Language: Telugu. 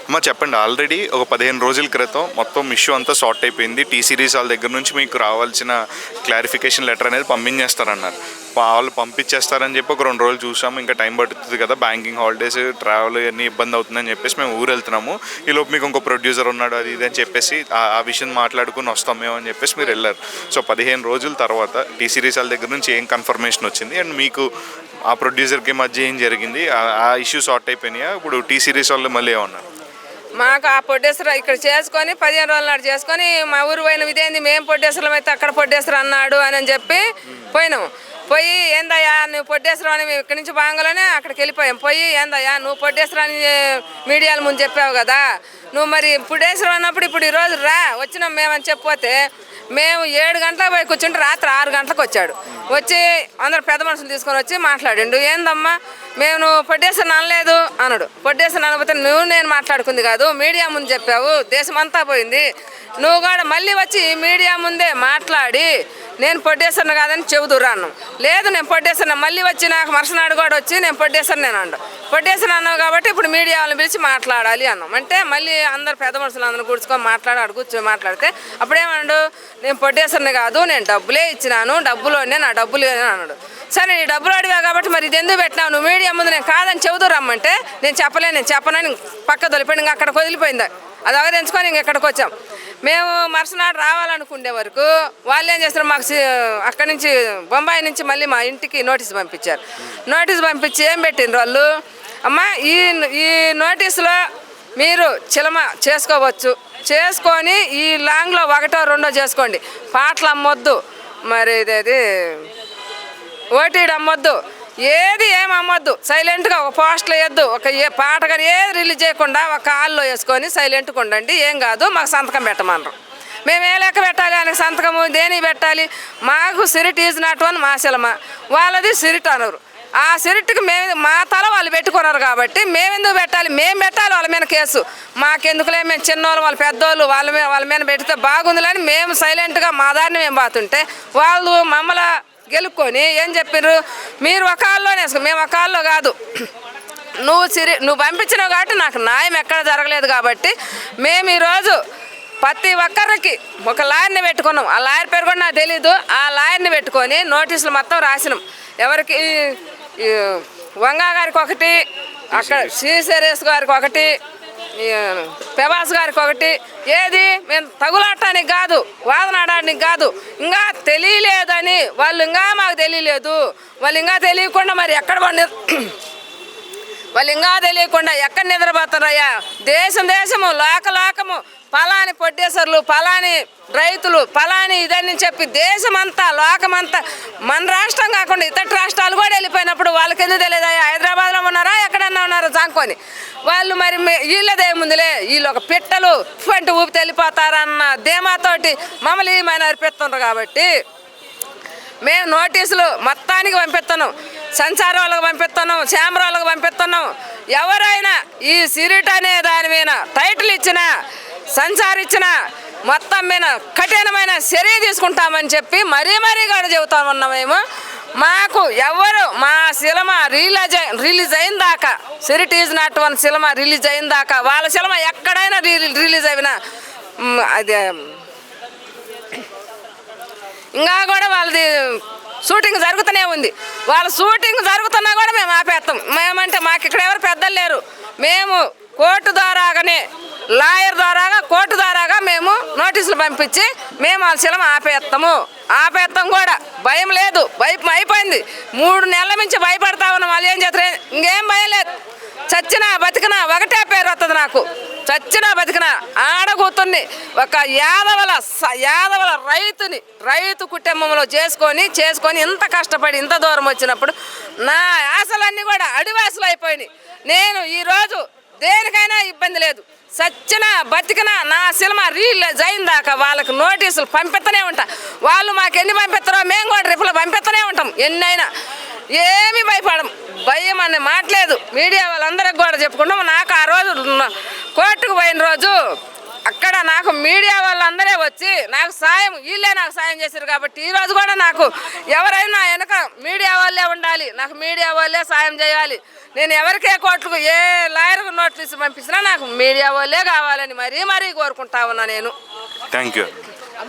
అమ్మ చెప్పండి, ఆల్రెడీ ఒక 15 రోజుల క్రితం మొత్తం ఇష్యూ అంతా సార్ట్ అయిపోయింది. టీ సిరీస్ వాళ్ళ దగ్గర నుంచి మీకు రావాల్సిన క్లారిఫికేషన్ లెటర్ అనేది పంపించేస్తారన్నారు. వాళ్ళు పంపించేస్తారని చెప్పి ఒక 2 రోజులు చూసాము. ఇంకా టైం పడుతుంది కదా, బ్యాంకింగ్ హాలిడేస్, ట్రావెల్ అన్నీ ఇబ్బంది అవుతుందని చెప్పేసి మేము ఊరు వెళ్తున్నాము. ఈలోపు మీకు ఇంకో ప్రొడ్యూసర్ ఉన్నాడు అది ఇది అని చెప్పేసి ఆ విషయం మాట్లాడుకుని వస్తాం మేము అని చెప్పేసి మీరు వెళ్ళారు. సో 15 రోజుల తర్వాత టీ సిరీస్ వాళ్ళ దగ్గర నుంచి ఏం కన్ఫర్మేషన్ వచ్చింది అండ్ మీకు ఆ ప్రొడ్యూసర్కి మధ్య ఏం జరిగింది? ఆ ఇష్యూ సార్ట్ అయిపోయినాయా? ఇప్పుడు టీ సిరీస్ వాళ్ళు మళ్ళీ ఏమన్నారు? మాకు ఆ పొడ్డేసరు ఇక్కడ చేసుకొని 15 రోజుల నాడు చేసుకొని మా ఊరు పోయిన ఇదేంది మేము పొడ్డేసరం అయితే అక్కడ పొడ్డేసరు అన్నాడు అని చెప్పి పోయినాము. పోయి ఏందయ్యా నువ్వు పొడ్డేసరం అని మేము ఇక్కడి నుంచి బాగాలోనే అక్కడికి వెళ్ళిపోయాం. పోయి ఏందయ్యా నువ్వు పొడ్డేసరం అని మీడియాల ముందు చెప్పావు కదా, నువ్వు మరి పొడ్డేసరం అన్నప్పుడు ఇప్పుడు ఈరోజు రా వచ్చినాం మేమని చెప్పిపోతే మేము 7 గంటలకు పోయి కూర్చుంటే రాత్రి 6 గంటలకు వచ్చాడు. వచ్చి అందరు పెద్ద మనుషులు తీసుకొని వచ్చి మాట్లాడిండు. ఏందమ్మా మేము నువ్వు పొడ్డేసరి అనలేదు అన్నాడు. పొడ్డేసరి అనకపోతే నువ్వు నేను మాట్లాడుకుంది కాదు, మీడియా ముందు చెప్పావు, దేశం అంతా పోయింది. నువ్వు కూడా మళ్ళీ వచ్చి మీడియా ముందే మాట్లాడి నేను పొడ్డేసరిని కాదని చెబుదురా అన్నాం. లేదు నేను పొడ్డేసరిని, మళ్ళీ వచ్చి నాకు మరుసనాడు కూడా వచ్చి నేను పొడ్డేసరి నేను అన్నాడు. పొడ్డేసరి అన్నావు కాబట్టి ఇప్పుడు మీడియా వాళ్ళని పిలిచి మాట్లాడాలి అన్నాం. అంటే మళ్ళీ అందరు పెద్ద మనుషులు అందరూ కూర్చుకొని మాట్లాడి కూర్చొని మాట్లాడితే అప్పుడేమన్నాడు, నేను పొడ్డేసరిని కాదు నేను డబ్బులే ఇచ్చినాను, డబ్బులోనే నా డబ్బులు అన్నాడు. సరే నీ డబ్బులు అడిగా కాబట్టి మరి ఇది ఎందుకు పెట్టినావు, నువ్వు మీడియా ముందు నేను కాదని చెబుతూ రమ్మంటే నేను చెప్పనని పక్క తొలిపోయింది. ఇంకా అక్కడికి వదిలిపోయింది. అది అవధించుకొని ఇంక ఇక్కడికి వచ్చాం. మేము మరుసనాడు రావాలనుకునే వరకు వాళ్ళు ఏం చేస్తారు, మాకు అక్కడి నుంచి బొంబాయి నుంచి మళ్ళీ మా ఇంటికి నోటీస్ పంపించారు. నోటీస్ పంపించి ఏం పెట్టిండ్రు వాళ్ళు, అమ్మ ఈ నోటీసులో మీరు చిలమ చేసుకోవచ్చు, చేసుకొని ఈ లాంగ్లో 1, 2 చేసుకోండి, పాటలు అమ్మొద్దు, మరి ఇదేది ఓటీడు అమ్మొద్దు, ఏది ఏం అమ్మొద్దు, సైలెంట్గా ఒక పోస్టులు వేయద్దు, ఒక పాట కానీ ఏది రిలీజ్ చేయకుండా ఒక కాల్లో వేసుకొని సైలెంట్గా ఉండండి, ఏం కాదు మాకు సంతకం పెట్టమన్నారు. మేము ఏ లెక్క పెట్టాలి ఆయనకు సంతకము, దేనికి పెట్టాలి? మాకు సిరిట్ ఈజ్ నాట్ వన్ మా సిలమ, వాళ్ళది సిరిట్ అనరు. ఆ సిరిట్కి మేము మా తల వాళ్ళు పెట్టుకున్నారు కాబట్టి మేమెందుకు పెట్టాలి? మేము పెట్టాలి వాళ్ళ మీద కేసు, మాకెందుకులే, మేము చిన్నోళ్ళు వాళ్ళు పెద్దోళ్ళు వాళ్ళ మీద పెడితే బాగుందిలేని మేము సైలెంట్గా మా దారిని మేము బాతుంటే వాళ్ళు మమ్మల్ని గెలుక్కొని ఏం చెప్పారు, మీరు ఒక కాల్లోనే వేసుకో, మేము ఒక కాల్లో కాదు, నువ్వు పంపించినావు కాబట్టి నాకు న్యాయం ఎక్కడ జరగలేదు కాబట్టి మేము ఈరోజు ప్రతి ఒక్కరికి ఒక లాయర్ని పెట్టుకున్నాం. ఆ లాయర్ పేరు కూడా నాకు తెలీదు. ఆ లాయర్ని పెట్టుకొని నోటీసులు మొత్తం రాసినాం. ఎవరికి వంగా గారికి ఒకటి, అక్కడ శ్రీశైరేష్ గారికి ఒకటి, ప్రభాస్ గారికి ఒకటి. ఏది మేము తగులాడటానికి కాదు, వాదనాడడానికి కాదు, ఇంకా తెలియలేదని వాళ్ళు, ఇంకా మాకు తెలియలేదు, వాళ్ళు ఇంకా తెలియకుండా మరి ఎక్కడ వాళ్ళు ఇంకా తెలియకుండా ఎక్కడ నిద్రపోతారయ్యా? దేశము లోకము పలాని పొడ్డేసర్లు, పలాని రైతులు, పలాని ఇదని చెప్పి దేశమంతా లోకమంతా మన రాష్ట్రం కాకుండా ఇతర రాష్ట్రాలు కూడా వెళ్ళిపోయినప్పుడు వాళ్ళకి ఎందుకు తెలియదు? హైదరాబాద్లో ఉన్నారా ఎక్కడన్నా ఉన్నారా జాంకొని వాళ్ళు, మరి వీళ్ళదేముందిలే, వీళ్ళు ఒక పిట్టలు అంటే ఊపితే వెళ్ళిపోతారన్న ధీమాతోటి మమ్మల్ని ఏమైనా అర్పిస్తున్నారు. కాబట్టి మేము నోటీసులు మొత్తానికి పంపిస్తున్నాం, సంచార వాళ్ళకి పంపిస్తున్నాం, ఛాంబర్ వాళ్ళకి పంపిస్తున్నాం. ఎవరైనా ఈ సిరిట్ అనే దాని మీద టైటిల్ ఇచ్చినా, సంచార్ ఇచ్చినా మొత్తం మీద కఠినమైన చర్య తీసుకుంటామని చెప్పి మరీ కూడా చెబుతా ఉన్నాం. మేము మాకు ఎవరు మా సినిమా రిలీజ్ అయిన దాకా, సిరిట్ is not one cinema release అయిన దాకా, వాళ్ళ సినిమా ఎక్కడైనా రిలీజ్ అయినా అదే ఇంకా కూడా వాళ్ళది షూటింగ్ జరుగుతూనే ఉంది. వాళ్ళ షూటింగ్ జరుగుతున్నా కూడా మేము ఆపేస్తాం. మేమంటే మాకు ఇక్కడ ఎవరు పెద్దలు లేరు. మేము కోర్టు ద్వారాగానే, లాయర్ ద్వారాగా, కోర్టు ద్వారాగా మేము నోటీసులు పంపించి మేము వాళ్ళ సినిమా ఆపేస్తాం కూడా. భయం లేదు, భయం అయిపోయింది. 3 నెలల నుంచి భయపడతా ఉన్నాం. వాళ్ళు ఏం చేస్తారు? ఇంకేం భయం లేదు. చచ్చినా బతికినా ఒకటే పేరు వస్తుంది నాకు, చచ్చినా బతికినా. ఆడగూతుర్ని ఒక యాదవల రైతు కుటుంబంలో చేసుకొని ఇంత కష్టపడి ఇంత దూరం వచ్చినప్పుడు నా ఆశలన్నీ కూడా అడివాసులు అయిపోయినాయి. నేను ఈరోజు దేనికైనా ఇబ్బంది లేదు, చచ్చినా బతికినా నా సినిమా రిలీజ్ అయిన దాకా వాళ్ళకి నోటీసులు పంపిస్తూనే ఉంటా. వాళ్ళు మాకు ఎన్ని పంపిస్తారో మేము కూడా రిప్లై పంపిస్తూనే ఉంటాం. ఎన్నైనా ఏమీ భయపడం, భయం అనే మాట్లేదు. మీడియా వాళ్ళందరికి కూడా చెప్పుకుంటాం. నాకు ఆ రోజు కోర్టుకు పోయిన రోజు అక్కడ నాకు మీడియా వాళ్ళందరే వచ్చి నాకు సాయం, వీళ్ళే నాకు సాయం చేశారు కాబట్టి ఈరోజు కూడా నాకు ఎవరైనా వెనక మీడియా వాళ్ళే ఉండాలి, నాకు మీడియా వాళ్ళే సాయం చేయాలి. నేను ఎవరికే కోర్టుకు ఏ లాయర్కు నోటీసు పంపించినా నాకు మీడియా వాళ్ళే కావాలని మరీ కోరుకుంటా ఉన్నా నేను. Thank you.